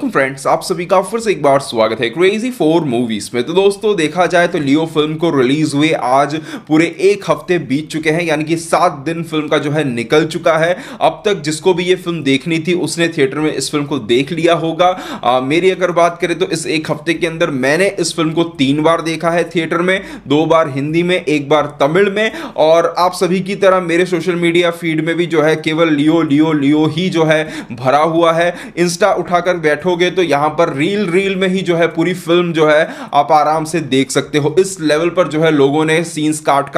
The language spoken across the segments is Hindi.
वेलकम फ्रेंड्स, आप सभी का फिर से एक बार स्वागत है क्रेजी 4 मूवीज में। तो दोस्तों देखा जाए तो लियो फिल्म को रिलीज हुए आज पूरे एक हफ्ते बीत चुके हैं, यानी कि 7 दिन फिल्म का जो है निकल चुका है। अब तक जिसको भी ये फिल्म देखनी थी उसने थिएटर में इस फिल्म को देख लिया होगा। मेरी अगर बात करें तो इस एक हफ्ते के अंदर मैंने इस फिल्म को 3 बार देखा है थिएटर में, 2 बार हिंदी में, 1 बार तमिल में। और आप सभी की तरह मेरे सोशल मीडिया फीड में भी जो है केवल लियो लियो लियो ही जो है भरा हुआ है। इंस्टा उठाकर बैठोगे तो यहां पर रील में ही जो है पूरी फिल्म जो है आप आराम से देख सकते हो। इस लेवल पर जो है लोगों ने सीन्स काट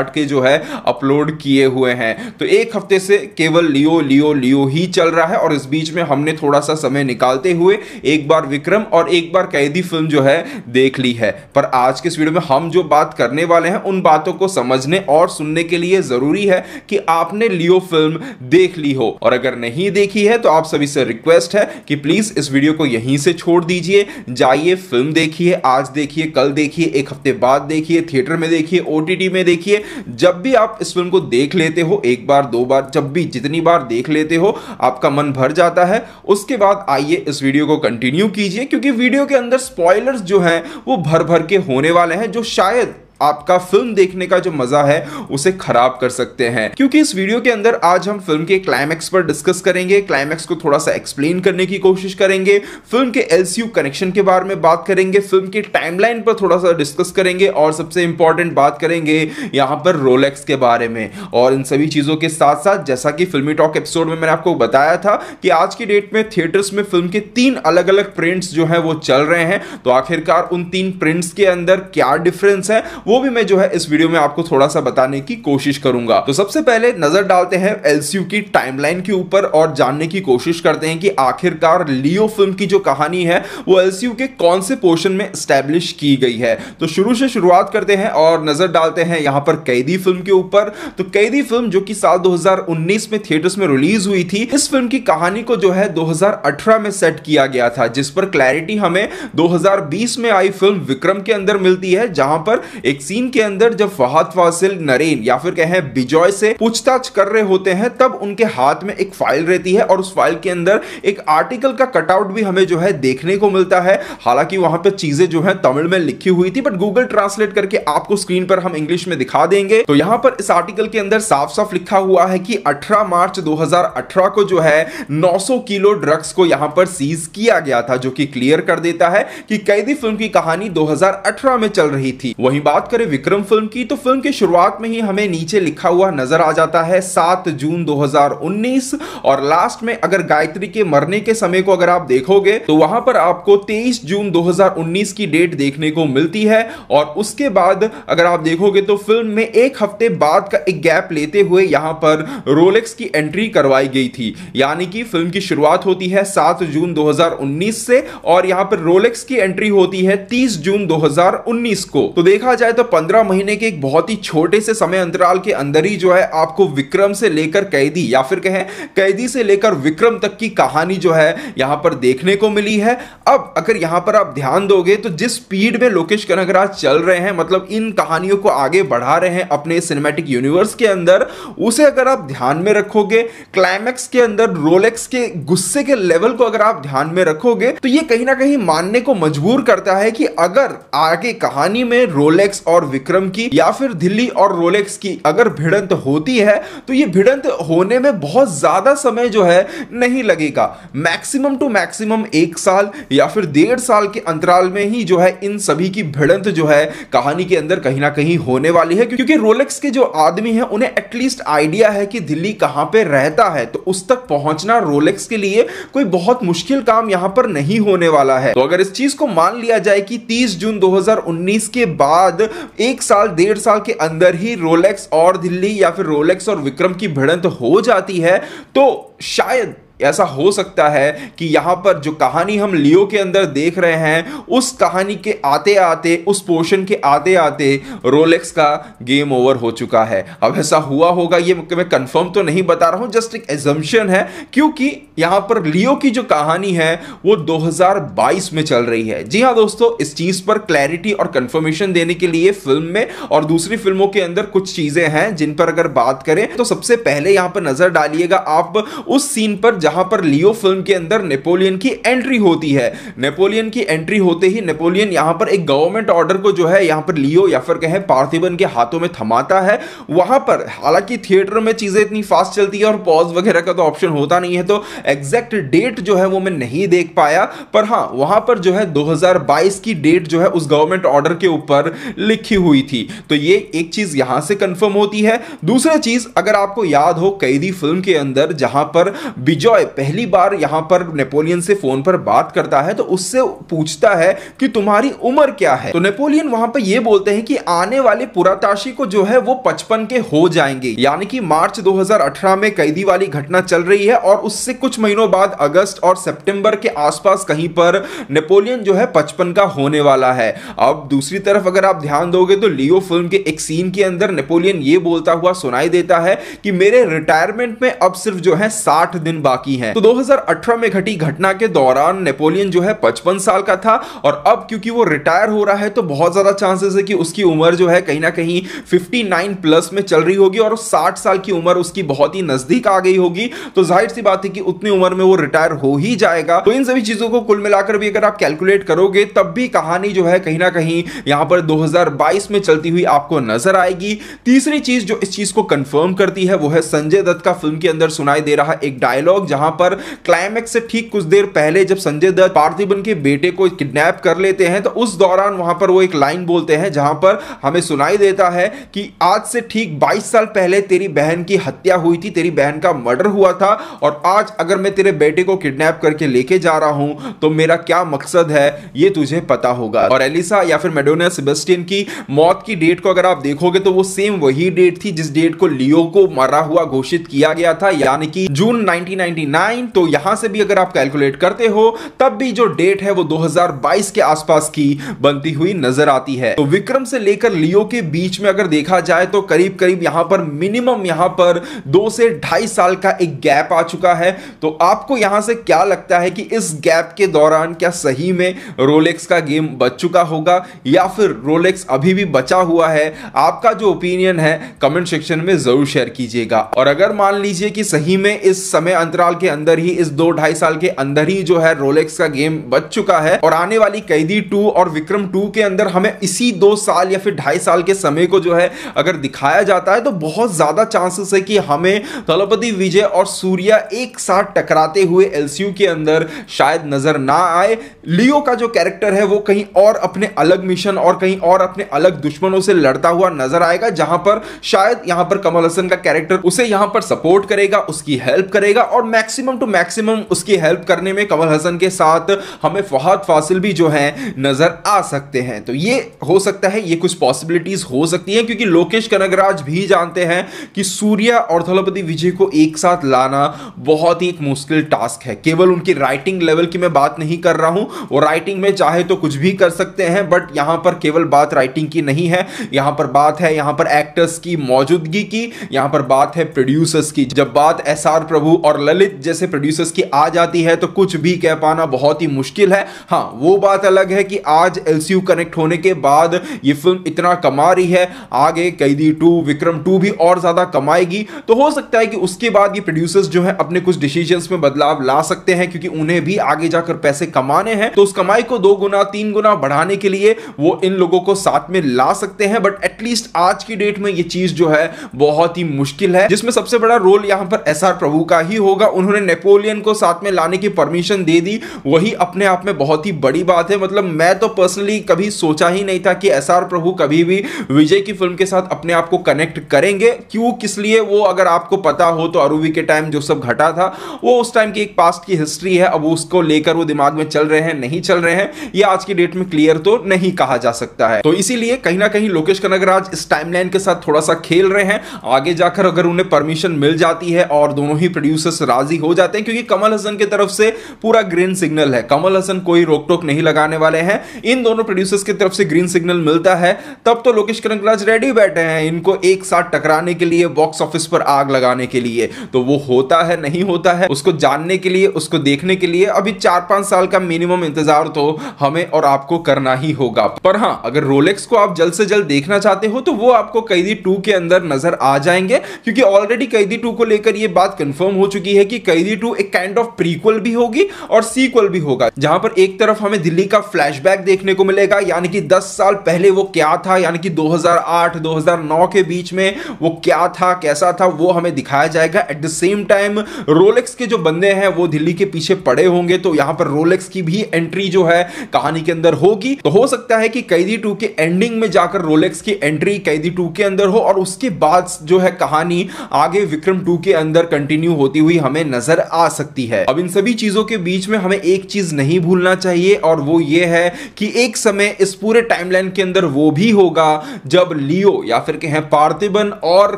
के जो है अपलोड किए हुए हैं। तो एक हफ्ते से केवल लियो लियो लियो ही चल रहा है और इस बीच में हमने थोड़ा सा समय निकालते हुए एक बार विक्रम और एक बार कैदी फिल्म जो है देख ली है। पर आज के इस वीडियो में हम जो बात करने वाले हैं उन बातों को समझने और सुनने के लिए जरूरी है कि आपने लियो फिल्म देख ली हो, और अगर नहीं देखी है तो आप सभी से रिक्वेस्ट है कि प्लीज इस वीडियो को यहीं से छोड़ दीजिए, जाइए फिल्म देखिए, आज देखिए, कल देखिए, एक हफ्ते बाद देखिए, थिएटर में देखिए, ओटीटी में देखिए। जब भी आप इस फिल्म को देख लेते हो, एक बार 2 बार, जब भी जितनी बार देख लेते हो आपका मन भर जाता है, उसके बाद आइए इस वीडियो को कंटिन्यू कीजिए, क्योंकि वीडियो के अंदर स्पॉयलर्स जो हैं वो भर भर के होने वाले हैं, जो शायद आपका फिल्म देखने का जो मजा है उसे खराब कर सकते हैं। क्योंकि इस वीडियो के अंदर आज हम फिल्म के क्लाइमैक्स पर डिस्कस करेंगे, क्लाइमैक्स को थोड़ा सा एक्सप्लेन करने की कोशिश करेंगे, फिल्म के एलसीयू कनेक्शन के बारे में बात करेंगे, फिल्म के टाइमलाइन पर थोड़ा सा डिस्कस करेंगे और सबसे इंपॉर्टेंट बात करेंगे यहां पर रोलेक्स के बारे में। और इन सभी चीजों के साथ साथ जैसा कि फिल्मी टॉक एपिसोड में मैंने आपको बताया था कि आज की डेट में थिएटर्स में फिल्म के 3 अलग अलग प्रिंट्स जो है वो चल रहे हैं, तो आखिरकार उन 3 प्रिंट्स के अंदर क्या डिफरेंस है वो भी मैं जो है इस वीडियो में आपको थोड़ा सा बताने की कोशिश करूंगा। तो सबसे पहले नजर डालते हैं एलसीयू की टाइमलाइन के ऊपर और जानने की कोशिश करते हैं कि आखिरकार लियो फिल्म की जो कहानी है वो एलसीयू के कौन से पोर्शन में एस्टैब्लिश की गई है। तो शुरू से शुरुआत करते हैं और नजर डालते हैं यहां पर कैदी फिल्म के ऊपर। तो कैदी फिल्म जो कि साल 2019 में थिएटर्स में रिलीज हुई थी, इस फिल्म की कहानी को जो है 2018 में सेट किया गया था, जिस पर क्लैरिटी हमें 2020 में आई फिल्म विक्रम के अंदर मिलती है, जहां पर एक सीन के अंदर जब फहद फासिल नरेन या फिर कहें बिजॉय से पूछताछ कर रहे होते हैं तब उनके हाथ में एक फाइल रहती है और उस फाइल के अंदर एक आर्टिकल का कटआउट भी हमें जो है देखने को मिलता है। हालांकि वहां पे चीजें जो है तमिल में लिखी हुई थी, बट गूगल ट्रांसलेट करके आपको स्क्रीन पर हम इंग्लिश में दिखा देंगे। तो यहां पर इस आर्टिकल के अंदर साफ साफ लिखा हुआ है कि 18 मार्च 2018 को जो है 900 किलो ड्रग्स को यहां पर सीज किया गया था, जो कि क्लियर कर देता है कि कैदी फिल्म की कहानी 2018 में चल रही थी। वहीं बात करें विक्रम फिल्म की, तो फिल्म के शुरुआत में ही हमें नीचे लिखा हुआ नजर आ जाता है 7 जून 2019, और लास्ट में अगर गायत्री के मरने के समय को अगर आप देखोगे तो वहां पर आपको 23 जून 2019 की डेट देखने को मिलती है। और उसके बाद अगर आप देखोगे तो फिल्म में एक हफ्ते बाद का एक गैप लेते हुए यहां पर रोलेक्स की एंट्री करवाई गई थी, यानी कि फिल्म की शुरुआत होती है 7 जून 2019 से और यहां पर रोलेक्स की एंट्री होती है 30 जून 2019 को। तो देखा जाए तो 15 महीने के एक बहुत ही छोटे से समय अंतराल के अंदर ही जो है आपको विक्रम से लेकर कैदी या फिर कहें कैदी से लेकर विक्रम तक की कहानी जो है यहां पर देखने को मिली है। अब अगर यहां पर आप ध्यान दोगे तो जिस स्पीड में लोकेश कनगराज चल रहे हैं, मतलब इन कहानियों को आगे बढ़ा रहे हैं अपने सिनेमैटिक यूनिवर्स के अंदर, उसे अगर आप ध्यान में रखोगे, क्लाइमैक्स के अंदर रोलेक्स के गुस्से के लेवल को अगर आप ध्यान में रखोगे, तो यह कहीं ना कहीं मानने को मजबूर करता है कि अगर आगे कहानी में रोलेक्स और विक्रम की या फिर दिल्ली और रोलेक्स की अगर भिड़ंत होती है तो ये भिड़ंत होने में बहुत ज्यादा समय जो है नहीं लगेगा। मैक्सिमम टू मैक्सिमम 1 साल या फिर 1.5 साल के अंतराल में ही जो है इन सभी की भिड़ंत जो है कहानी के अंदर कहीं ना कहीं होने वाली है, क्योंकि रोलेक्स के जो आदमी हैं उन्हें एटलीस्ट आइडिया है कि दिल्ली कहां पे रहता है, तो उस तक पहुंचना रोलेक्स के लिए कोई बहुत मुश्किल काम यहां पर नहीं होने वाला है। तो अगर इस चीज को मान लिया जाए कि 30 जून 2019 के बाद 1 साल 1.5 साल के अंदर ही रोलेक्स और दिल्ली या फिर रोलेक्स और विक्रम की भिड़ंत हो जाती है, तो शायद ऐसा हो सकता है कि यहां पर जो कहानी हम लियो के अंदर देख रहे हैं उस कहानी के आते आते, उस पोर्शन के आते आते रोलेक्स का गेम ओवर हो चुका है। अब ऐसा हुआ होगा ये मैं कंफर्म तो नहीं बता रहा हूं, जस्ट एक एजम्पशन है, क्योंकि यहां पर लियो की जो कहानी है वो 2022 में चल रही है। जी हां दोस्तों, इस चीज पर क्लैरिटी और कंफर्मेशन देने के लिए फिल्म में और दूसरी फिल्मों के अंदर कुछ चीजें हैं जिन पर अगर बात करें तो सबसे पहले यहां पर नजर डालिएगा आप उस सीन पर जहां पर लियो फिल्म के अंदर नेपोलियन की एंट्री होती है। नेपोलियन की एंट्री होते ही नेपोलियन यहां पर एक गवर्नमेंट ऑर्डर को जो है यहां पर लियो या फिर कहें पार्थिबन के हाथों में थमाता है। वहां पर हालांकि थिएटर में चीजें इतनी फास्ट चलती है और पॉज वगैरह का तो ऑप्शन होता नहीं है, तो एग्जैक्ट डेट जो है वो मैं नहीं देख पाया, पर हां वहां पर जो है 2022 की डेट जो है उस गवर्नमेंट ऑर्डर के ऊपर लिखी हुई थी। तो ये एक चीज यहां से कंफर्म होती है। दूसरा चीज, अगर आपको याद हो कैदी फिल्म के अंदर जहां पर बिजॉय पहली बार यहां पर नेपोलियन से फोन पर बात करता है तो उससे पूछता है कि तुम्हारी उम्र क्या है, तो नेपोलियन वहां पर यह बोलते हैं कि आने वाले पुराताशी को जो है वो 55 के हो जाएंगे। यानी कि मार्च 2018 में कैदी वाली घटना चल रही है और उससे कुछ महीनों बाद अगस्त और सितंबर के आसपास कहीं पर नेपोलियन जो है 55 का होने वाला है। अब दूसरी तरफ अगर आप ध्यान दोगे तो लियो फिल्म के एक सीन के अंदर नेपोलियन ये बोलता हुआ सुनाई देता है कि मेरे रिटायरमेंट में अब सिर्फ जो है 60 दिन बाकी हैं। तो 2018 में घटी घटना के दौरान नेपोलियन जो है 55 साल का था और अब क्योंकि वो रिटायर हो रहा है तो बहुत ज्यादा चांसेस है कि उसकी उम्र जो है कहीं ना कहीं 59 प्लस में चल रही होगी और 60 साल की उम्र उसकी बहुत ही नजदीक आ गई होगी। तो जाहिर सी बात है कि उतनी उम्र में वो रिटायर हो ही जाएगा। तो इन सभी चीजों को कुल मिलाकर भी अगर आप कैलकुलेट करोगे तब भी कहानी जो है कहीं ना कहीं यहां पर 2022 में चलती हुई आपको नजर आएगी। तीसरी चीज जो इस चीज को कंफर्म करती है वो है संजय दत्त का फिल्म के अंदर सुनाई दे रहा एक डायलॉग, जहां पर क्लाइमैक्स से ठीक कुछ देर पहले जब संजय दत्त पार्थिबन के बेटे को किडनैप कर लेते हैं तो उस दौरान वहां पर वो एक लाइन बोलते हैं जहां पर हमें सुनाई देता है कि आज से ठीक 22 साल पहले तेरी बहन की हत्या हुई थी, तेरी बहन का मर्डर हुआ था और आज अगर मैं तेरे बेटे को किडनैप करके लेके जा रहा हूं तो मेरा क्या मकसद है ये तुझे पता होगा। और एलिसा या फिर मैडोना सेबेस्टियन की मौत की डेट को अगर आप देखोगे तो वो सेम वही डेट थी जिस डेट को लियो को मरा हुआ घोषित किया गया था, यानी कि जून 1999। तो यहां से भी अगर आप कैलकुलेट करते हो तब भी जो डेट है वो 2022 के आसपास की बनती हुई नजर आती है। तो विक्रम से लेकर लियो के बीच में अगर देखा जाए तो करीब करीब यहां पर मिनिमम यहां पर 2 से 2.5 साल का एक गैप आ चुका है। तो आपको यहां से क्या लगता है कि इस गैप के दौरान क्या सही में रोलेक्स का गेम बच चुका होगा या फिर रोलेक्स अभी भी बचा हुआ है? आपका जो ओपिनियन है कमेंट सेक्शन में जरूर शेयर कीजिएगा। और अगर मान लीजिए कि सही में इस समय अंतराल के अंदर ही इस 2-2.5 साल के अंदर ही जो है रोलेक्स का गेम बच चुका है और आने वाली कैदी 2 और विक्रम 2 के अंदर हमें इसी 2 साल या फिर 2.5 साल के समय को जो है अगर दिखाया जाता है तो बहुत ज्यादा चांसेस है कि हमें थलपति विजय और सूर्या एक साथ टकराते हुए एलसीयू के अंदर शायद नजर ना आए। लियो का जो कैरेक्टर है वो कहीं और अपने अलग मिशन और कहीं और अपने अलग दुश्मनों से लड़ता हुआ नजर आएगा, जहां पर शायद यहां पर कमल हसन का कैरेक्टर उसे यहां पर सपोर्ट करेगा, उसकी हेल्प करेगा और मैक्सिमम टू मैक्सिमम उसकी हेल्प करने में कमल हसन के साथ हमें फहद फासिल भी जो है नजर आ सकते हैं। तो ये हो सकता है, ये कुछ पॉसिबिलिटीज हो सकती है क्योंकि लोकेश कनगराज भी जानते हैं कि सूर्या और थलपति विजय को एक साथ लाना बहुत ही एक मुश्किल टास्क है। केवल उनकी राइटिंग लेवल की मैं बात नहीं कर रहा हूं, वो राइटिंग में चाहे तो कुछ भी कर सकते हैं, बट यहां पर केवल बात राइटिंग की नहीं है, यहां पर बात है यहां पर एक्टर्स की मौजूदगी की, यहां पर बात है प्रोड्यूसर्स की। जब बात एसआर प्रभु और ललित जैसे प्रोड्यूसर्स की आ जाती है तो कुछ भी कह पाना बहुत ही मुश्किल है। हां, वो बात अलग है कि आज एलसीयू कनेक्ट होने के बाद ये फिल्म इतना कमा रही है, आगे कैदी 2, विक्रम 2 भी और ज्यादा कमाएगी, तो हो सकता है कि उसके बाद ये प्रोड्यूसर्स जो है अपने कुछ डिसीजंस में बदलाव ला सकते हैं क्योंकि उन्हें भी आगे जाकर पैसे कमाने हैं। तो उस कमाई को 2 गुना 3 गुना बढ़ाने के लिए वो इन लोगों को साथ में ला सकते हैं, बट एटलीस्ट आज की डेट में ये चीज जो है बहुत ही मुश्किल है, जिसमें सबसे बड़ा रोल यहां पर एसआर प्रभु का ही होगा। उन्होंने नेपोलियन को साथ में लाने की परमिशन दे दी, वही अपने आप में बहुत ही बड़ी बात है। मतलब मैं तो पर्सनली कभी सोचा ही नहीं था कि एसआर प्रभु कभी भी विजय की फिल्म के साथ अपने आप को कनेक्ट करेंगे। क्यों, किस लिए, वो अगर आपको पता हो तो अरूवी के टाइम जो सब घटा था वो उस टाइम की एक पास्ट की हिस्ट्री है, अब उसको लेकर वो दिमाग में चल रहे हैं नहीं चल रहे हैं ये आज की डेट में क्लियर तो नहीं कहा जा सकता है। तो इसीलिए कहीं ना कहीं लोकेश कनगराज इस टाइमलाइन के साथ थोड़ा सा खेल रहे हैं। आगे जाकर अगर उन्हें परमिशन मिल जाती है और दोनों ही प्रोड्यूसर्स राजी हो जाते हैं, क्योंकि कमल हसन की तरफ से पूरा ग्रीन सिग्नल है, कमल हसन कोई रोक टोक नहीं लगाने वाले हैं, इन दोनों प्रोड्यूसर्स की तरफ से ग्रीन सिग्नल मिलता है तब तो लोकेश कनगराज रेडी बैठे हैं इनको एक साथ टकराने के लिए, बॉक्स ऑफिस पर आग लगाने के लिए। तो वो होता है नहीं होता है उसको जानने के लिए, उसको देखने के लिए अभी 4-5 साल का मिनिमम इंतजार तो हमें और आपको करना ही होगा। पर हां, अगर रोलेक्स को आप जल्द से जल्द देखना चाहते हो तो वो आपको कैदी 2 के अंदर नजर आ जाएंगे, क्योंकि ऑलरेडी कैदी 2 को लेकर यह बात कंफर्म हो चुकी है कि कैदी 2 एक काइंड ऑफ प्रीक्वल भी होगी और सीक्वल भी होगा, जहां पर एक तरफ हमें दिल्ली का फ्लैशबैक देखने को मिलेगा, यानी कि 10 साल पहले वो क्या था, यानी कि 2008-2009 के बीच में वो क्या था, कैसा था, वो हमें दिखाया जाएगा। At the same time Rolex के जो बंदे हैं वो दिल्ली के पीछे पड़े होंगे, तो यहां पर रोलेक्स की भी एंट्री जो है कहानी के अंदर होगी। तो हो सकता है कि कैदी 2 के एंडिंग में जाकर रोलेक्स की एंट्री कैदी 2 के अंदर हो और उसके बाद जो है कहानी आगे विक्रम 2 के अंदर कंटिन्यू होती हुई हमें नजर आ सकती है। अब इन सभी चीजों के बीच में हमें एक चीज नहीं भूलना चाहिए और वो ये है कि एक समय इस पूरे टाइमलाइन के अंदर वो भी होगा जब लियो या फिर कहें पार्थिबन और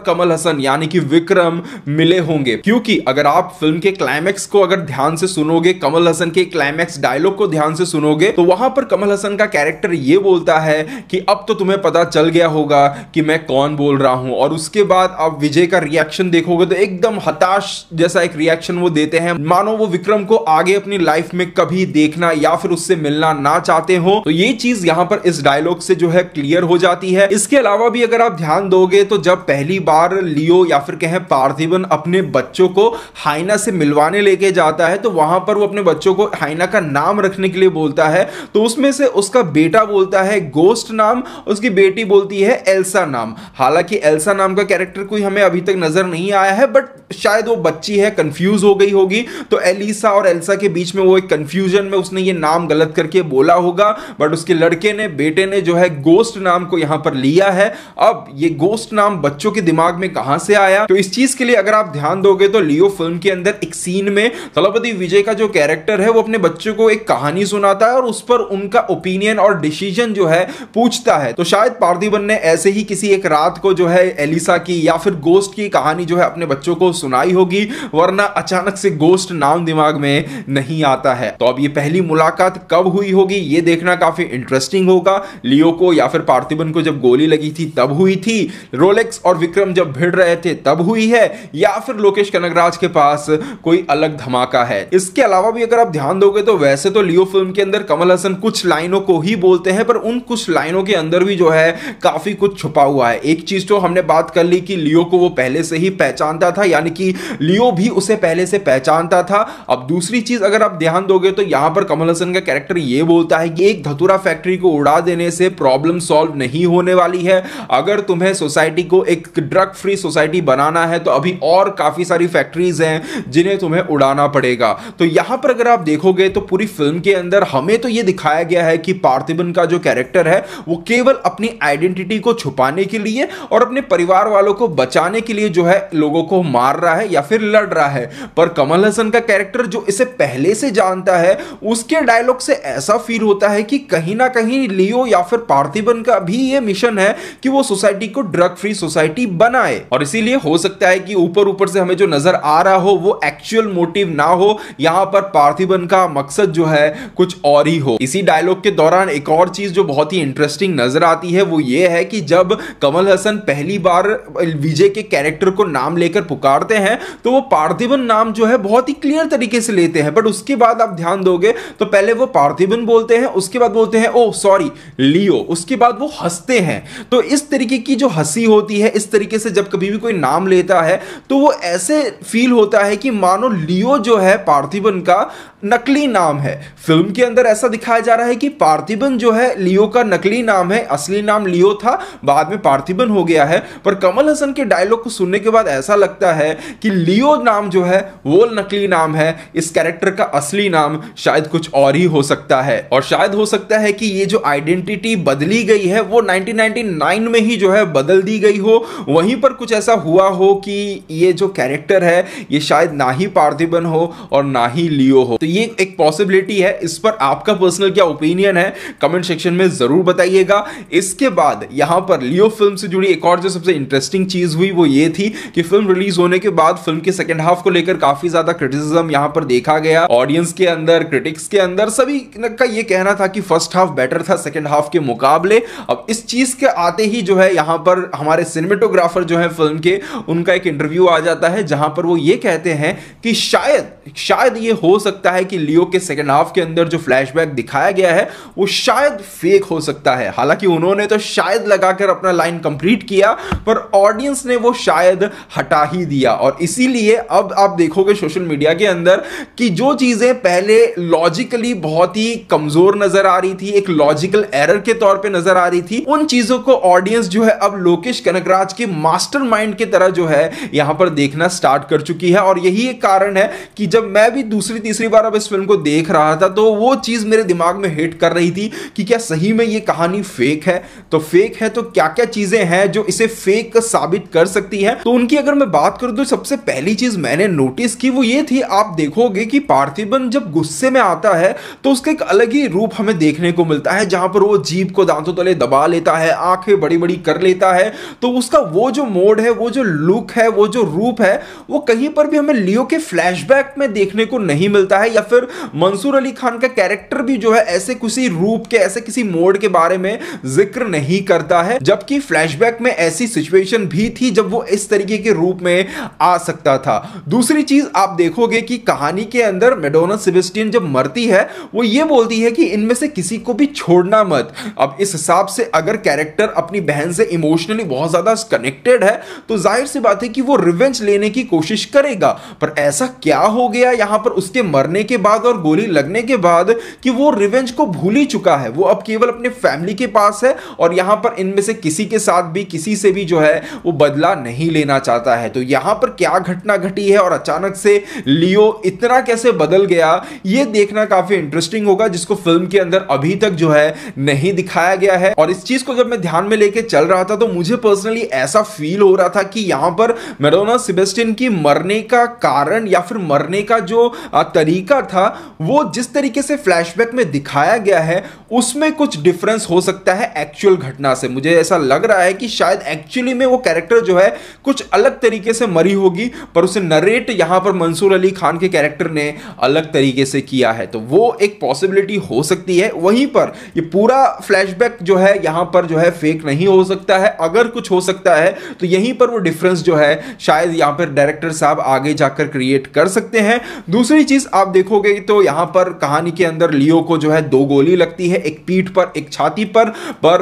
कमल हसन यानी कि विक्रम मिले होंगे, क्योंकि अगर आप फिल्म के क्लाइमैक्स को अगर ध्यान से सुनोगे, कमल हसन के क्लाइमैक्स डायलॉग को ध्यान से सुनोगे, तो वहां पर कमल हसन का कैरेक्टर ये बोलता है कि अब तो तुम्हें पता चल गया होगा कि मैं कौन बोल रहा हूं। और उसके बाद आप विजय का रिएक्शन देखोगे तो एकदम हताश जैसा एक रिएक्शन वो देते हैं, मानो वो विक्रम को आगे अपनी लाइफ में कभी देखना या फिर उससे मिलना ना चाहते हो। तो ये चीज यहां पर इस डायलॉग से जो है क्लियर हो जाती है। इसके अलावा भी अगर आप ध्यान दोगे तो जब पहली बार लियो या फिर कहें पार्थिबन अपने बच्चों को हाइना से मिलवाने लेके जाता है, तो वहां पर वो अपने बच्चों को हाइना का नाम रखने के लिए बोलता है, तो उसमें से उसका बेटा बोलता है गोस्ट नाम, उसकी बेटी बोलती है एल्सा नाम। हालांकि एल्सा नाम का कैरेक्टर कोई हमें अभी तक नजर नहीं आया है, बट शायद वो बच्ची है, कंफ्यूज हो गई होगी, तो एलिसा और एल्सा के बीच में वो एक कंफ्यूजन में उसने ये नाम गलत करके बोला होगा, बट उसके लड़के ने, बेटे ने जो है गोस्ट नाम को यहां पर लिया है। अब ये गोस्ट नाम बच्चों के दिमाग में कहां से आया, तो इस चीज के लिए अगर आप ध्यान दोगे तो लियो फिल्म के अंदर एक सीन में थलपति विजय का जो कैरेक्टर है वो अपने बच्चों को एक कहानी सुनाता है और उस पर उनका ओपिनियन और डिसीजन जो है पूछता है। तो शायद पार्थिबन ने ऐसे ही किसी एक रात को जो है एलिसा की या फिर गोस्ट की कहानी जो है अपने बच्चों को सुनाई होगी, वरना अचानक से गोस्ट नाम दिमाग में नहीं आता है। तो अब ये पहली मुलाकात कब हुई होगी ये देखना काफी इंटरेस्टिंग होगा। लियो को या फिर पार्थिबन को जब गोली लगी थी तब हुई थी, रोलेक्स और विक्रम जब भिड़ रहे थे तब हुई है, या फिर लोकेश कनगराज के पास कोई अलग धमाका है। इसके अलावा भी अगर आप ध्यान दोगे तो वैसे तो लियो फिल्म के अंदर कमल हसन कुछ लाइनों को ही बोलते हैं, पर उन कुछ लाइनों के अंदर भी जो है काफी कुछ छुपा हुआ है। एक चीज तो हमने बात कर ली कि लियो को वो पहले से ही पहचानता था, यानी कि लियो भी उसे पहले से पहचानता था। अब दूसरी चीज अगर आप ध्यान दोगे तो यहां पर कमल हसन का कैरेक्टर ये बोलता है कि एक धतूरा फैक्ट्री को उड़ा देने से प्रॉब्लम सॉल्व नहीं होने वाली है। अगर तुम्हें सोसाइटी को एक ड्रग फ्री सोसाइटी बनाना है तो अभी और काफी सारी फैक्ट्रीज हैं जिन्हें तुम्हें उड़ाना पड़ेगा। तो यहां पर अगर आप देखोगे तो पूरी फिल्म के अंदर हमें तो यह दिखाया गया है कि पार्थिबन का जो कैरेक्टर है वो केवल अपनी आइडेंटिटी को छुपाने के लिए और अपने परिवार वालों को बचाने के लिए जो है लोगों को मार रहा है या फिर लड़ रहा है। पर कमल हसन का कैरेक्टर जो इसे पहले से जानता है, उसके डायलॉग से ऐसा फील होता है कि कहीं ना कहीं लियो या फिर पार्थिबन का भी ये मिशन है कि वो सोसाइटी को ड्रग फ्री सोसाइटी बनाए। और इसीलिए हो सकता है कि ऊपर ऊपर से हमें जो नजर आ रहा हो वो एक्चुअल मोटिव ना हो, यहां पर पार्थिबन का मकसद जो है कुछ और ही हो। इसी डायलॉग के दौरान एक और चीज जो बहुत ही इंटरेस्टिंग नजर आती है वो ये है कि जब कमल हसन पहली बार विजय के कैरेक्टर को नाम लेकर पुकारते हैं तो वो पार्थिबन नाम जो है बहुत ही क्लियर तरीके से लेते हैं, बट उसके बाद आप ध्यान दोगे तो पहले वो पार्थिबन बोलते हैं, उसके बाद बोलते हैं ओ सॉरी लियो, उसके बाद वो हंसते हैं। तो इस तरीके की जो हंसी होती है, इस तरीके से जब कभी भी कोई नाम लेता है तो वो ऐसे फील होता है कि मानो लियो जो है पार्थिबन का नकली नाम है। फिल्म के अंदर ऐसा दिखाया जा रहा है कि पार्थिबन जो है लियो का नकली नाम है, असली नाम लियो था, बाद में पार्थिबन हो गया है। पर कमल हसन के डायलॉग को सुनने के बाद ऐसा लगता है कि लियो नाम जो है वो नकली नाम है, इस कैरेक्टर का असली नाम शायद कुछ और ही हो सकता है। और शायद हो सकता है कि ये जो आइडेंटिटी बदली गई है वो 1999 में ही जो है बदल दी गई हो, वहीं पर कुछ ऐसा हुआ हो कि ये जो कैरेक्टर है ये शायद ना ही पार्थिबन हो और ना ही लियो हो। तो ये एक पॉसिबिलिटी है। इस पर आपका पर्सनल क्या ओपिनियन है कमेंट सेक्शन में जरूर बताइएगा। इसके बाद यहां पर लियो फिल्म से जुड़ी एक और जो सबसे इंटरेस्टिंग चीज हुई वो ये थी कि फिल्म रिलीज होने के बाद फिल्म के सेकंड हाफ को लेकर काफी ज्यादा क्रिटिसिज्म यहां पर देखा गया। ऑडियंस के अंदर, क्रिटिक्स के अंदर, सभी का ये कहना था कि फर्स्ट हाफ बेटर था सेकंड हाफ के मुकाबले। अब इस चीज के आते ही जो है यहां पर हमारे सिनेमेटोग्राफर जो है फिल्म के, उनका एक इंटरव्यू आ जाता है जहां पर वो ये कहते हैं कि शायद ये हो सकता है कि लियो के सेकंड हाफ के अंदर जो फ्लैशबैक दिखाया गया है वो शायद फेक हो सकता है। हालांकि उन्होंने तो शायद लगाकर अपना लाइन कंप्लीट किया, पर ऑडियंस ने वो शायद हटा ही दिया। और इसीलिए अब आप देखोगे सोशल मीडिया के अंदर कि जो चीजें पहले लॉजिकली बहुत ही कमजोर नजर आ रही थी, एक लॉजिकल एरर के तौर पे नजर आ रही थी, उन चीजों को ऑडियंस जो है अब लोकेश कनगराज के मास्टरमाइंड की तरह जो है यहां पर देखना स्टार्ट कर चुकी है। और यही एक कारण है कि जब मैं भी दूसरी तीसरी बार अब इस फिल्म को देख रहा था तो वो चीज मेरे दिमाग में हिट कर रही थी कि क्या सही में ये कहानी फेक है, तो फेक है तो क्या क्या चीजें हैं जो इसे फेक साबित कर सकती है। तो उनकी अगर मैं बात करूं तो सबसे पहली चीज मैंने नोटिस की वो ये थी, आप देखोगे कि पार्थिबन जब गुस्से में आता है तो उसका एक अलग ही रूप हमें देखने को मिलता है, जहां पर वो जीभ को दांतों तले दबा लेता है, आंखें बड़ी बड़ी कर लेता है। तो उसका वो जो मोड है, वो जो लुक है, वो जो रूप है, वो कहीं पर भी हमें लियो के फ्लैशबैक में देखने को नहीं मिलता है, या फिर मंसूर अली खान का कैरेक्टर भी जो है ऐसे किसी रूप के, ऐसे किसी मोड के बारे में जिक्र नहीं करता है। जबकि फ्लैशबैक में ऐसी सिचुएशन भी थी जब वो इस तरीके के रूप में आ सकता था। दूसरी चीज आप देखोगे कि कहानी के अंदर मैडोना सेबेस्टियन जब मरती है वो ये बोलती है कि इनमें से किसी को भी छोड़ना मत। अब इस हिसाब से अगर कैरेक्टर अपनी बहन से इमोशनली बहुत ज्यादा कनेक्टेड है तो जाहिर सी बात है कि वो रिवेंज लेने की कोशिश करेगा। पर ऐसा क्या हो गया यहां पर उसके मरने के बाद और गोली लगने के बाद कि वो रिवेंज को भूल ही चुका है, वो अब केवल अपने फैमिली के पास है और यहां पर इनमें से किसी के साथ भी, किसी से भी जो है वो बदला नहीं लेना चाहता है। तो यहां पर क्या घटना घटी है और अचानक से लियो इतना कैसे बदल गया, ये देखना काफी इंटरेस्टिंग होगा, जिसको फिल्म के अंदर अभी तक जो है नहीं दिखाया गया है। और इस चीज को जब मैं ध्यान में लेके चल रहा था तो मुझे पर्सनली ऐसा फील हो रहा था कि यहां पर मैडोना सेबेस्टियन की मरने का कारण या फिर मरने का जो तरीका था वो जिस तरीके से फ्लैशबैक में दिखाया गया है उसमें कुछ डिफरेंस हो सकता है एक्चुअल घटना से। मुझे ऐसा लग रहा है कि शायद एक्चुअली में वो कैरेक्टर जो है कुछ अलग तरीके से मरी होगी, पर उसे नरेट यहां पर मंसूर अली खान के कैरेक्टर ने अलग तरीके से किया है। तो वो एक पॉसिबिलिटी हो सकती है। वहीं पर ये पूरा फ्लैशबैक जो है यहां पर जो है फेक नहीं हो सकता है। अगर कुछ हो सकता है तो यहीं पर वो डिफरेंस जो है शायद यहां पर डायरेक्टर साहब आगे जाकर क्रिएट कर सकते हैं। दूसरी चीज आप देखोगे तो यहां पर कहानी के अंदर लियो को जो है 2 गोली लगती है, एक पीठ पर एक छाती पर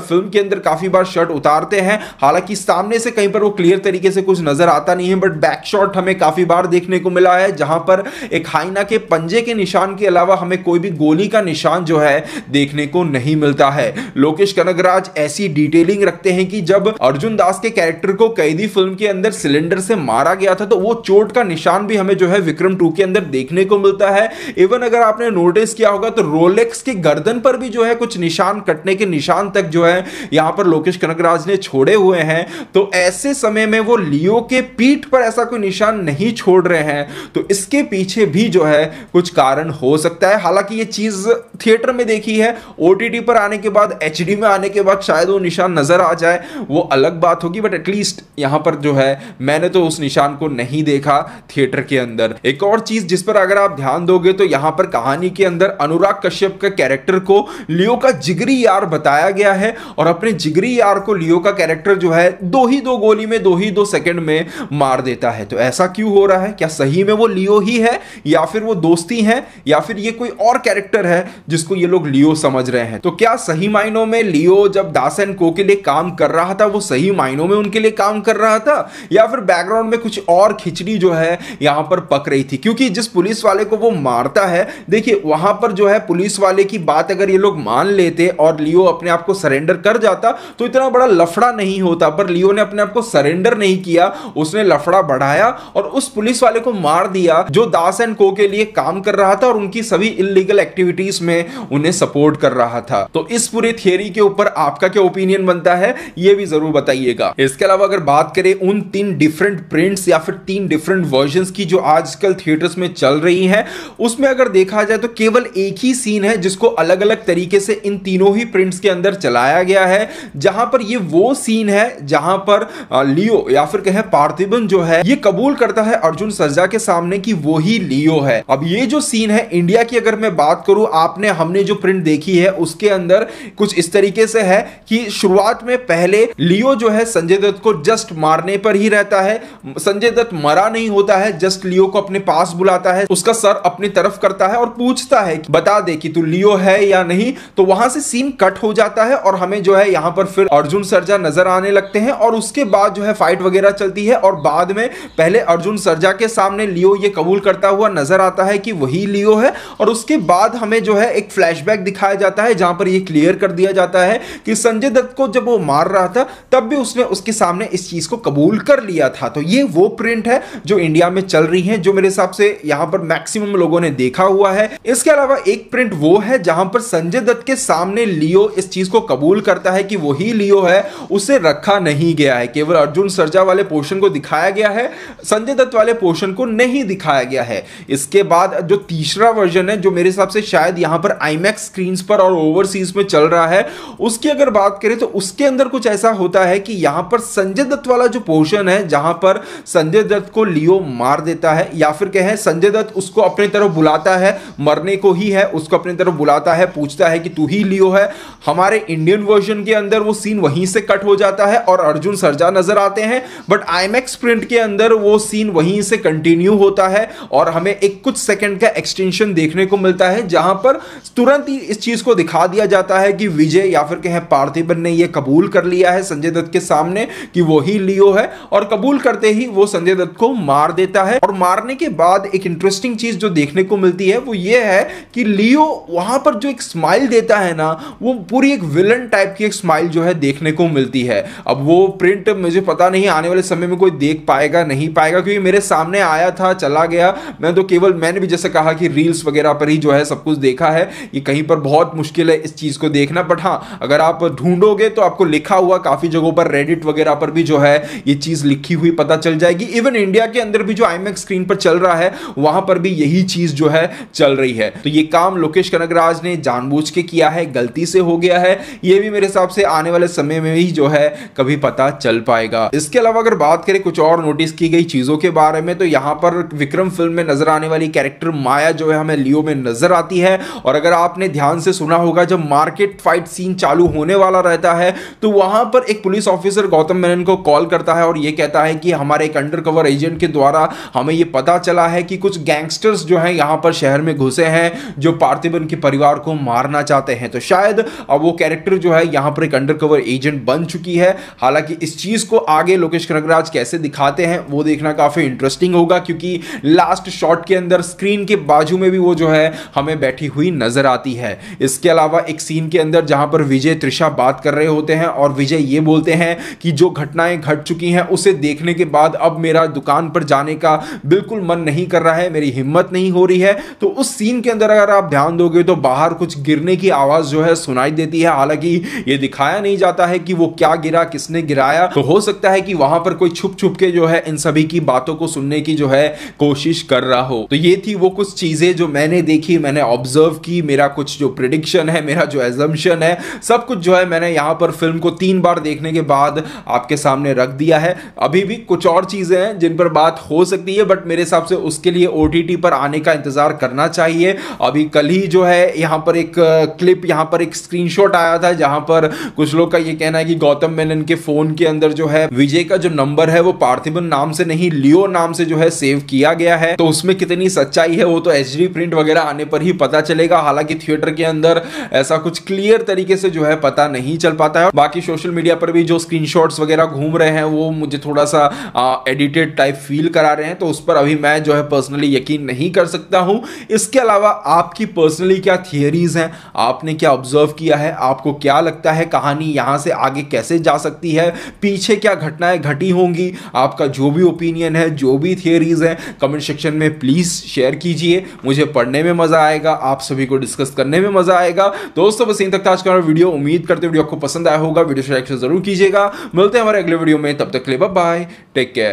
फिल्म के अंदर काफी बार शर्ट उतारते हैं, हालांकि सामने से कहीं पर वो क्लियर तरीके से कुछ नजर आता नहीं है, बट बैक शॉट हमें काफी बार देखने को मिला है जहां पर एक हाइना के पंजे के निशान के अलावा हमें कोई भी गोली का निशान जो है देखने को नहीं मिलता है। लोकेश कनगराज ऐसी डिटेलिंग रखते हैं कि जब अर्जुन दास के कैरेक्टर को कैदी फिल्म के अंदर सिलेंडर से मारा गया था तो वो चोट का निशान भी हमें जो है विक्रम 2 के अंदर देखने को मिलता है। इवन अगर आपने नोटिस किया होगा तो रोलेक्स की गर्दन पर भी जो है कुछ निशान, कटने के निशान तक जो है यहां पर लोकेश कनगराज ने छोड़े हुए हैं। तो ऐसे समय में वो लियो के पीठ पर ऐसा कोई निशान नहीं छोड़ रहे हैं, तो इसके पीछे भी जो है कुछ कारण हो सकता है। हालांकि ये चीज थिएटर में देखी है, ओटीटी पर आने के बाद, एचडी में आने के बाद शायद वो निशान नजर आ जाए, वो अलग बात होगी, बट एटलीस्ट यहां पर जो है मैंने तो उस निशान को नहीं देखा थिएटर के अंदर। एक और चीज जिस पर अगर आप ध्यान दोगे तो यहां पर कहानी के अंदर अनुराग कश्यप का कैरेक्टर को लियो का जिगरी यार बताया गया है और अपने जिगरी यार को लियो का कैरेक्टर जो है 2 गोली में 2 सेकंड में मार देता है। तो ऐसा क्यों हो रहा है? क्या सही में वो लियो ही है या फिर वो दोस्ती है या फिर ये कोई और कैरेक्टर है जिसको ये लोग लियो समझ रहे हैं? तो क्या सही मायनों में लियो जब दास एंड को के लिए काम कर रहा था वो सही मायनों में उनके लिए काम कर रहा था या फिर बैकग्राउंड में कुछ और खिचड़ी जो है यहां पर पक रही थी? क्योंकि जिस पुलिस वाले को वो मारता है, देखिए वहां पर जो है पुलिस वाले की बात अगर ये लोग मान लेते और लियो अपने आप को सरेंडर कर जाता तो इतना बड़ा लफड़ा नहीं होता, पर लियो ने अपने आप को सरेंडर नहीं किया, उसने लफड़ा बढ़ाया और उस पुलिस वाले को मार दिया जो दास एंड को के लिए काम कर रहा था और उनकी सभी इल्लीगल एक्टिविटीज में उन्हें सपोर्ट कर रहा था। तो इस पूरे थियरी के ऊपर आपका क्या ओपिनियन बनता है ये भी जरूर बताइएगा। इसके अलावा अगर बात करें उन 3 डिफरेंट प्रिंट्स या फिर 3 डिफरेंट वर्जन्स की जो आजकल थिएटर्स में चल रही हैं, उसमें अगर देखा जाए तो केवल एक ही सीन है जिसको अलग अलग तरीके से इन तीनों ही प्रिंट्स के अंदर चलाया गया है, जहां पर ये वो सीन है जहां पर लियो या फिर कहें पार्थिबन जो है ये कबूल करता है अर्जुन सर्जा के सामने कि वो ही लियो है। अब ये जो सीन है इंडिया की अगर मैं बात करूं, हमने जो प्रिंट देखी है उसके अंदर कुछ इस तरीके से है कि शुरुआत में पहले लियो जो है संजय दत्त को जस्ट मारने पर ही रहता है, संजय दत्त मरा नहीं होता है, जस्ट लियो को अपने पास बुलाता है, उसका सर अपनी तरफ करता है और पूछता है कि बता दे कि तू लियो है या नहीं। तो वहां से सीन कट हो जाता है और हमें जो है यहां पर फिर अर्जुन सर्जा नजर आने लगते हैं और उसके बाद जो है फाइट वगैरह चलती है और बाद में पहले अर्जुन सर्जा सर्जा के सामने लियो ये कबूल करता हुआ नजर आता है कि वही लियो है। और उसके बाद हमें जो है एक फ्लैशबैक दिखाया जाता है जहां पर ये क्लियर कर दिया जाता है कि संजय दत्त को जब वो मार रहा था तब भी उसने उसके सामने इस चीज को कबूल कर लिया था। तो ये वो प्रिंट है जो इंडिया में चल रही है, जो मेरे हिसाब से यहां पर मैक्सिमम लोगों ने देखा हुआ है। इसके अलावा एक प्रिंट वो है जहां पर संजय दत्त के सामने लियो इस चीज को कबूल करता है कि वही लियो है, उसे रखा नहीं गया है, केवल अर्जुन सर्जा वाले पोर्शन को दिखाया गया है, संजय दत्त वाले पोर्शन को नहीं दिखाया गया है। इसके बाद जो तीसरा वर्जन है जो मेरे हिसाब से शायद यहां पर आईमैक्स स्क्रीन्स पर और ओवरसीज में चल रहा है, उसकी अगर बात करें तो उसके अंदर कुछ ऐसा होता है कि यहां पर संजय दत्त वाला जो पोर्शन है जहां पर संजय दत्त को लियो मार देता है, या फिर कहें संजय दत्त उसको अपनी तरफ बुलाता है, मरने को ही है, उसको अपनी तरफ बुलाता है, पूछता है कि तू ही लियो है। हमारे इंडियन वर्जन के अंदर वो सीन वहीं से कट हो जाता है और अर्जुन सर्जा नजर आते हैं, बट आईमैक्स प्रिंट के अंदर वो सीन वहीं से कंटिन्यू होता है और हमें एक कुछ सेकंड का एक्सटेंशन देखने को मिलता है जहां पर तुरंत ही इस चीज को दिखा दिया जाता है कि विजय या फिर कहें पार्थिबन ने यह कबूल कर लिया है संजय दत्त के सामने कि वो ही लियो है, और कबूल करते ही वो संजय दत्त को मार देता है। और मारने के बाद एक इंटरेस्टिंग चीज जो देखने को मिलती है वो ये है कि लियो वहां पर जो एक स्माइल देता है ना, वो पूरी एक विलन टाइप की एक स्माइल जो है देखने को मिलती है। अब वो प्रिंट मुझे पता नहीं आने वाले समय में कोई देख पाएगा नहीं पाएगा, क्योंकि मेरे सामने आया था चला गया, मैं तो केवल मैंने भी जैसे कहा कि रील्स वगैरह पर ही जो है सब कुछ देखा है, ये कहीं पर बहुत मुश्किल है इस चीज को देखना। बट हाँ, अगर आप ढूंढोगे तो आपको लिखा हुआ काफी जगहों पर रेडिट वगैरह पर भी जो है ये चीज लिखी हुई पता चल जाएगी। इवन इंडिया के अंदर भी जो आईमैक्स स्क्रीन पर चल रहा है वहां पर भी यही चीज जो है चल रही है। तो ये काम लोकेश कनगराज ने जानबूझ के किया है, गलती से हो गया है, ये भी मेरे हिसाब से आने वाले समय में ही जो है कभी पता चल पाएगा। इसके अलावा अगर बात करें कुछ और नोटिस की गई चीजों के बारे में, तो यहां पर विक्रम फिल्म में नजर आने वाली कैरेक्टर माया जो है हमें लियो में नजर आती है। और अगर आपने ध्यान से सुना होगा, जब मार्केट फाइट सीन चालू होने वाला रहता है तो वहां पर एक पुलिस ऑफिसर गौतम मेनन को कॉल करता है और यह कहता है कि हमारे एक अंडरकवर एजेंट के द्वारा हमें यह पता चला है कि कुछ गैंगस्टर्स जो हैं यहां पर शहर में घुसे हैं जो पार्थिबन के परिवार को मारना चाहते हैं। तो शायद अब वो कैरेक्टर जो है यहां पर एक अंडरकवर एजेंट बन चुकी है। हालांकि इस चीज को आगे लोकेश कनगराज कैसे दिखाते हैं वो देखना काफी इंटरेस्टिंग होगा, क्योंकि लास्ट शॉट के अंदर स्क्रीन के बाजू में भी वो जो है हमें बैठी हुई नजर आती है। इसके अलावा एक सीन के अंदर जहां पर विजय त्रिशा बात कर रहे होते हैं और विजय ये बोलते हैं कि जो घटनाएं घट चुकी हैं उसे देखने के बाद अब मेरा दुकान पर जाने का बिल्कुल मन नहीं कर रहा है, मेरी हिम्मत नहीं हो रही है। तो उस सीन के अंदर अगर आप ध्यान दोगे तो बाहर कुछ गिरने की आवाज जो है सुनाई देती है। हालांकि ये दिखाया नहीं जाता है कि वो क्या गिरा, किसने गिराया। तो हो सकता है कि वहां पर कोई छुप छुप के जो है इन सभी की बातों को सुनने की जो है कोशिश कर रहा हो। तो ये थी वो कुछ चीजें जो मैंने देखी, मैंने ऑब्जर्व की, मेरा कुछ जो प्रिडिक्शन है, मेरा जो एजम्पशन है, सब कुछ जो है मैंने यहां पर फिल्म को 3 बार देखने के बाद आपके सामने रख दिया है। अभी भी कुछ और चीजें हैं जिन पर बात हो सकती है, बट मेरे हिसाब से उसके लिए OTT पर आने का इंतजार करना चाहिए। अभी कल ही जो है यहां पर एक क्लिप, यहां पर एक स्क्रीनशॉट आया था जहां पर कुछ लोग का ये कहना है कि गौतम मेनन के फोन के अंदर जो है विजय का जो नंबर है वो पार्थिबन नाम से नहीं लियो नाम से जो है सेव किया गया है। तो उसमें कितनी सच्चाई है वो तो HD प्रिंट वगैरह आने पर ही पता चलेगा। हालांकि थिएटर के अंदर ऐसा कुछ क्लियर तरीके से जो है पता नहीं चल पाता है। बाकी सोशल मीडिया पर भी जो स्क्रीनशॉट्स वगैरह घूम रहे हैं वो मुझे थोड़ा सा एडिटेड टाइप फील करा रहे हैं, तो उस पर अभी मैं जो है पर्सनली यकीन नहीं कर सकता हूं। इसके अलावा आपकी पर्सनली क्या थियरीज हैं, आपने क्या ऑब्जर्व किया है, आपको क्या लगता है कहानी यहां से आगे कैसे जा सकती है, पीछे क्या घटनाएं घटी होंगी, आपका जो भी ओपिनियन है, जो भी थियरीज है, कमेंट सेक्शन में प्लीज शेयर कीजिए। मुझे पढ़ने में मजा आएगा, आप सभी को डिस्कस करने में मजा आएगा। दोस्तों बस यहीं तक था आज का वीडियो, उम्मीद करते वीडियो आपको पसंद आया होगा। वीडियो शेयर जरूर कीजिएगा। मिलते हैं हमारे अगले वीडियो में, तब तक के लिए बाय बाय, टेक केयर।